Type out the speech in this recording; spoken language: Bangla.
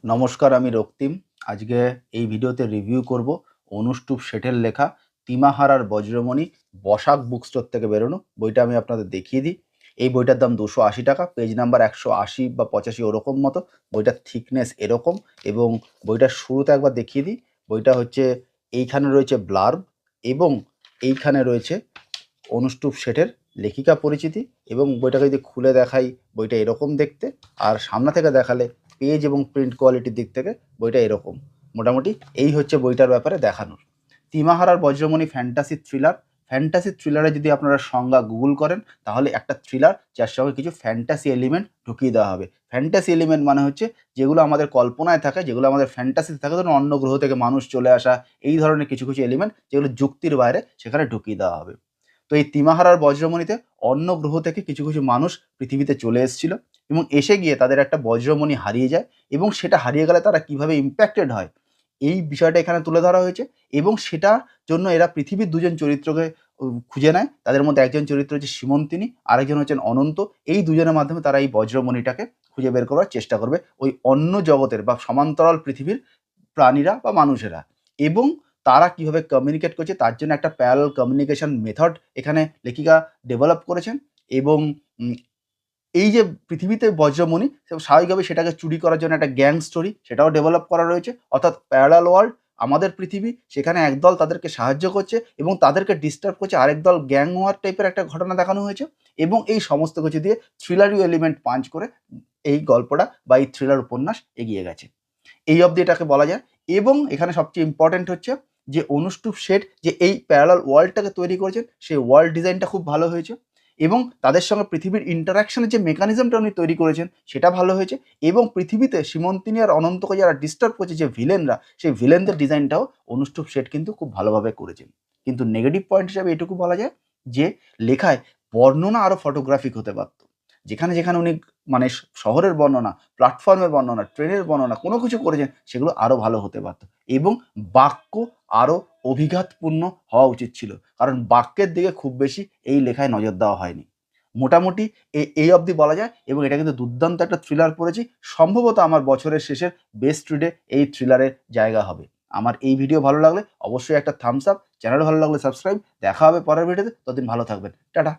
নমস্কার, আমি রক্তিম। আজকে এই ভিডিওতে রিভিউ করব অনুষ্টুপ শেঠের লেখা তিমাহারার বজ্রমণি বসাক বুক স্টোর থেকে বেরোনো বইটা। আমি আপনাদের দেখিয়ে দিই। এই বইটার দাম 280 টাকা, পেজ নাম্বার 180 বা 85 ওরকম মতো। বইটার থিকনেস এরকম, এবং বইটার শুরুতে একবার দেখিয়ে দিই। বইটা হচ্ছে এইখানে রয়েছে ব্লার্ব, এবং এইখানে রয়েছে অনুষ্টুপ শেঠের লেখিকা পরিচিতি। এবং বইটাকে যদি খুলে দেখাই, বইটা এরকম দেখতে, আর সামনে থেকে দেখালে পেজ এবং প্রিন্ট কোয়ালিটির দিক থেকে বইটা এরকম। মোটামুটি এই হচ্ছে বইটার ব্যাপারে দেখানোর। তিমাহারার বজ্রমণি ফ্যান্টাসি থ্রিলার। ফ্যান্টাসি থ্রিলারে যদি আপনারা সংজ্ঞা গুগল করেন, তাহলে একটা থ্রিলার যার সঙ্গে কিছু ফ্যান্টাসি এলিমেন্ট ঢুকিয়ে দেওয়া হবে। ফ্যান্টাসি এলিমেন্ট মানে হচ্ছে যেগুলো আমাদের কল্পনায় থাকে, যেগুলো আমাদের ফ্যান্টাসিতে থাকে, ধরুন অন্য গ্রহ থেকে মানুষ চলে আসা, এই ধরনের কিছু কিছু এলিমেন্ট যেগুলো যুক্তির বাইরে, সেখানে ঢুকিয়ে দেওয়া হবে। তো এই তিমাহারার বজ্রমণিতে অন্য গ্রহ থেকে কিছু কিছু মানুষ পৃথিবীতে চলে এসেছিল, এবং এসে গিয়ে তাদের একটা বজ্রমণি হারিয়ে যায়, এবং সেটা হারিয়ে গেলে তারা কিভাবে ইম্প্যাক্টেড হয়, এই বিষয়টা এখানে তুলে ধরা হয়েছে। এবং সেটার জন্য এরা পৃথিবীর দুজন চরিত্রকে খুঁজে নেয়। তাদের মধ্যে একজন চরিত্র হচ্ছে সীমন্তিনী, আরেকজন হচ্ছেন অনন্ত। এই দুজনের মাধ্যমে তারা এই বজ্রমণিটাকে খুঁজে বের করার চেষ্টা করবে, ওই অন্য জগতের বা সমান্তরাল পৃথিবীর প্রাণীরা বা মানুষেরা। এবং তারা কিভাবে কমিউনিকেট করছে তার জন্য একটা প্যারালাল কমিউনিকেশন মেথড এখানে লেখিকা ডেভেলপ করেছেন। এবং এই যে পৃথিবীতে বজ্রমণি, স্বাভাবিকভাবে সেটাকে চুরি করার জন্য একটা গ্যাং স্টোরি সেটাও ডেভেলপ করা রয়েছে। অর্থাৎ প্যারালাল ওয়ার্ল্ড, আমাদের পৃথিবী, সেখানে একদল তাদেরকে সাহায্য করছে এবং তাদেরকে ডিস্টার্ব করছে আরেক দল, গ্যাং ওয়ার টাইপের একটা ঘটনা দেখানো হয়েছে। এবং এই সমস্ত কিছু দিয়ে থ্রিলারি এলিমেন্ট পাঞ্চ করে এই গল্পটা বা এই থ্রিলার উপন্যাস এগিয়ে গেছে, এই অবধি এটাকে বলা যায়। এবং এখানে সবচেয়ে ইম্পর্টেন্ট হচ্ছে যে অনুষ্টুপ শেঠ যে এই প্যারালাল ওয়ার্ল্ডটাকে তৈরি করেছেন, সেই ওয়ার্ল্ড ডিজাইনটা খুব ভালো হয়েছে। এবং তাদের সঙ্গে পৃথিবীর ইন্টারাকশনের যে মেকানিজমটা উনি তৈরি করেছেন সেটা ভালো হয়েছে। এবং পৃথিবীতে সীমন্তিনী আর অনন্তকে যারা ডিস্টার্ব করছে, যে ভিলেনরা, সেই ভিলেনদের ডিজাইনটাও অনুষ্টুপ শেঠ কিন্তু খুব ভালোভাবে করেছেন। কিন্তু নেগেটিভ পয়েন্ট হিসাবে এটুকু বলা যায় যে লেখায় বর্ণনা আরও ফটোগ্রাফিক হতে পারত। যেখানে যেখানে উনি মানে শহরের বর্ণনা, প্ল্যাটফর্মের বর্ণনা, ট্রেনের বর্ণনা কোনো কিছু করেছেন, সেগুলো আরও ভালো হতে পারত। এবং বাক্য আরও অভিঘাতপূর্ণ হওয়া উচিত ছিল, কারণ বাক্যের দিকে খুব বেশি এই লেখায় নজর দেওয়া হয়নি। মোটামুটি এই অবধি বলা যায়। এবং এটা কিন্তু দুর্দান্ত একটা থ্রিলার পড়েছি। সম্ভবত আমার বছরের শেষের বেস্ট রিডে এই থ্রিলারের জায়গা হবে। আমার এই ভিডিও ভালো লাগলে অবশ্যই একটা থামস আপ, চ্যানেল ভালো লাগলে সাবস্ক্রাইব। দেখা হবে পরের ভিডিওতে, ততদিন ভালো থাকবেন, টাটা।